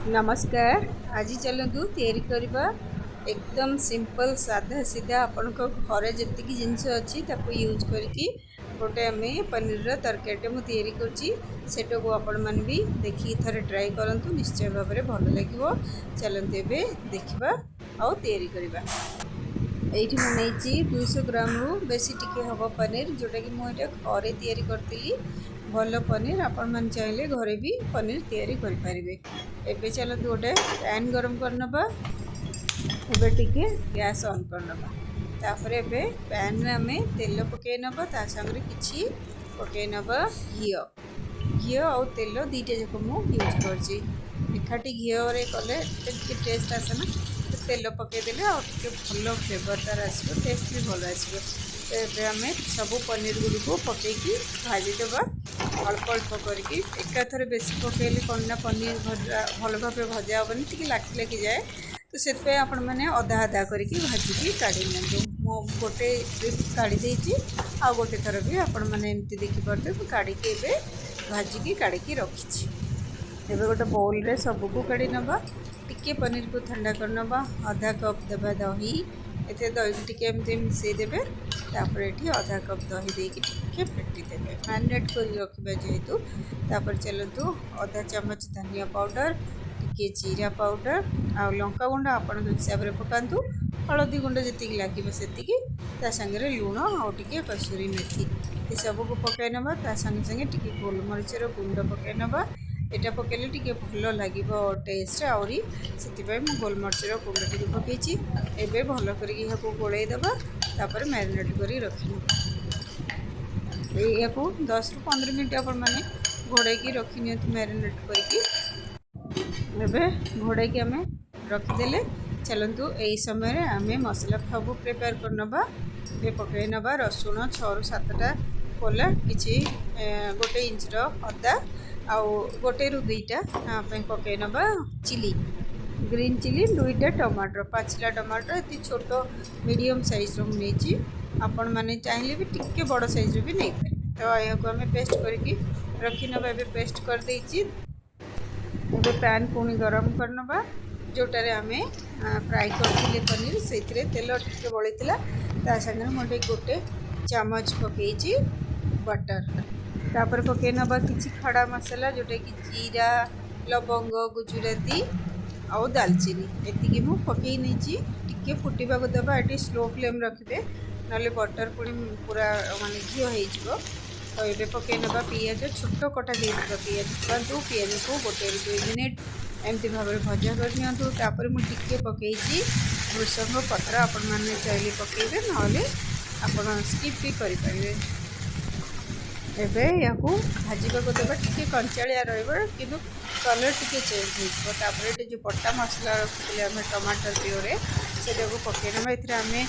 नमस्कार। आज चलतु तैयारी करबा एकदम सिंपल साधा सीधा आपण घरे जी जिनस अच्छी यूज करके गोटे आम पनीर तरकारी मुझे तैयारी करटा को आपण मैंने भी देखिए थोड़े ट्राए करूँ निश्चय भाव में भल लगे। चलते एवं देखा आउ तैयारी करबा। एठी मैं नहीं 200 ग्राम रु बेसी टिके हम पनीर जोटा कि मुझे घरे तैयारी करी भल पनीर आपण मैंने चाहिए घरे भी पनीर तैयारी करें। एबे चलते गोटे पैन गरम करनबा। एबे टिके गैस ऑन करनबा। तापर एबे पैन रे आमे तेल पके नबा ता संगे किछि पके नबा घी और तेल दीटा जाक मु यूज करछि। एकाठी घी रे कले टिके टेस्ट आसे ना तो तेल पकेदेले और टिके भल फ्लेवर तार आसो टेस्ट भी भल आसो। तो ये आम सब पनीर गुड़ी को पकईकि भाजीदेवा अल्प अल्प करके एकाथरे बेसी पकईले कौन ना पनीर भल भाव भजा हेनी टी लाखी लाखी जाए। तो से आपण मैंने अधा अधा करके भाजिकी काढ़ी नियंतु। मो गोटे ट्रिप काढ़ी देछि आ गोटे थर भी आपण मैंने एमती देखिपारे काढ़ी भाजिकी काढ़ी रखी। एबे गोटे बाउल रे सबको काढ़ी नबा। टिके पनीर को ठंडा करनबा। आधा कप देबा दही एते दही टिके एमती मिसई देबे। तापर एठी आधा कप दही देके टिके फेटी देबे मैरिनेट कर रखिबा जेहेतु। तापर चलतु आधा चम्मच धनिया पाउडर टिके जीरा पाउडर आ लंका गुंड आपण हिसाब रे पकांतु। हलदी गुंड जति लागिबे सेतिकी ता संगे लूण आ टिके कसूरी मेथी ए सब को पकाई नबा। ता संगे संगे टिके गोलमरिचर गुंड पकाई नबा। एटा पकेले टिके भल लागिबो टेस्ट आउरी सेतिबाई मु गोलमरिचर गुंड टिके पकेछि। एबे भल करिक याको गोळेई दबा। तापर मैरिनेट करी रखिनु या 10 रु 15 मिनट आपण माने घोड़े की रखी नियंतु मैरिनेट करके। एबे घोड़े की आमे रखिदेले। चलतु यही समय आम मसला सब प्रिपेयर करनबा। ए पकई नबा रसुण 6 रु 7टा कोला किछि गोटे इंचर अदा आउ गोटे रु 2टा पकई नबा चिली ग्रीन चिली 2टा टमाटर पाचिला टमाटर ये छोट मीडियम साइज रो नहीं आपण मैंने चाहिए भी टिके बड़ साइज भी नहीं पारे। तो या को आम पेस्ट करके रखी नबा। एबे पेस्ट कर देछि। एबे पैन पुणी गरम करनबा जोटारे आमे फ्राई करथिले पनीर से तेल टिके बळीतिला ता संगे मोटे गोटे चामच पकेछि बटर। तापर पके नबा किछि खड़ा मसाला जोटा कि जीरा लवंग गुजराती आउ दालचीनी एतिकी मु पकई नहीं टिके फुटिबा को देबा। एटी स्लो फ्लेम रखिबे नले बटर पुणी पूरा माने घी हो। तो ये पकई नबा पियाज छोट कटा देइबा पियाज पकांतु। पियाज को गोटे 2 मिनिट एमती भाव में भजा कर नियंतु। तापर मु टिके पकईछि भृषंग पत्र आपण माने चाइले पकेइबे नले आपण स्किप भी करि परिबे। एबे याकू भाजीबा को देबा टिके कंचालिया रहइबो किंतु कलर टिके चेंज हो। तापर एटे जो पट्टा मसला रखिले आमे टमाटर प्योरे सेटा को पकेइना एथिरा आमे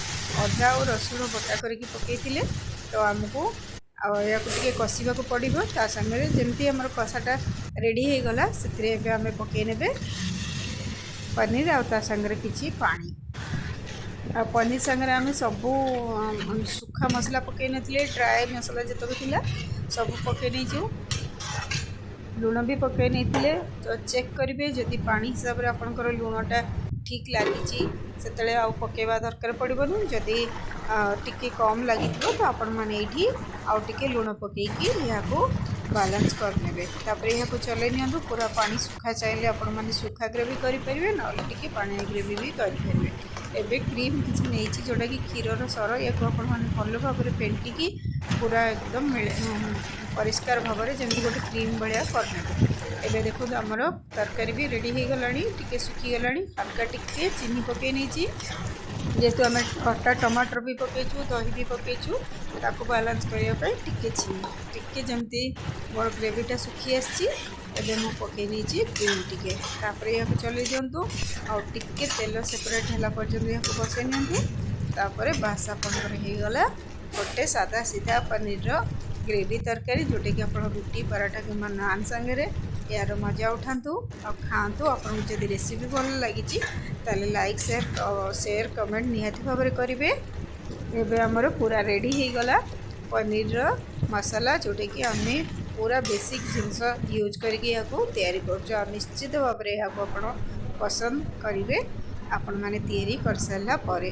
अदा और रसुण बटा करके पकेइथिले। तो आमको या टिके कषिबा को पड़िबो ता संगे जेमती हमर कषाटा रेडी हो गला सेथिरे एबे आमे पकेइ नेबे पनीर आ ता संगे किछि पानी आ पनीर संगे आमे सबू सुखा मसला पकई नथिले ड्राई मसला जतो भी थिला सब पकई नहीं जो लुण भी पकई नहीं। तो चेक करेंगे जदि पानी हिसाब से आपंकर लुणटा ठीक लगी से आउ पकेवा दरकार पड़ोनी। जदि टिके कम लगी तो आपण मैंने ये आउ टिके लुण पकईकी यहाँ बालांस करने। तापर यहाँ चले नि पूरा पानी सुखा चाहिए आपण मैंने सुखा ग्रेवी करेंगे ना टिके पानी ग्रेवी भी करेंगे। एबे क्रीम किसी नहीं जोटा कि क्षीर सर या भल भाव में फेंटिकी पूरा एकदम परिष्कार भाव में जमी गोटे क्रीम भाया करने। एबे देखो आमर तरकारी भी रेडी हो गला टिके सुखीगला। हल्का टिके चीनी पकई नहीं जेहेतु आम खट्टा टमाटर भी पकईचु दही भी पकईचु ताको बालांस करने टिके चीनी टिके जमती मोर ग्रेवीटा सुखी आसी। एबे मु पकई नहीं क्रीम टिके तापर यहाँ चल दिंतु आ टिके तेल सेपरेट होला पर्यंत यहाँ बसई नि। तापर बास आपंकर होगला गोटे सादा सीधा पनीर ग्रेवी तरकारी जोटा कि आप रुटी पराठा कि नान सांगे यार मजा उठातु आ खातु। आपको जब रेसिपी भल लगी ताले लाइक शेयर कमेंट निहाती भाव में करेंगे। एबे हमर पूरा रेडी हो गला पनीर मसाला जोटा कि आम पूरा बेसिक जिनस यूज करके तैयारी कर निश्चित भाव में यहाँ आप पसंद करेंगे आपण मैंने तैयारी कर सारा पर।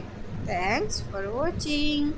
Thanks for watching.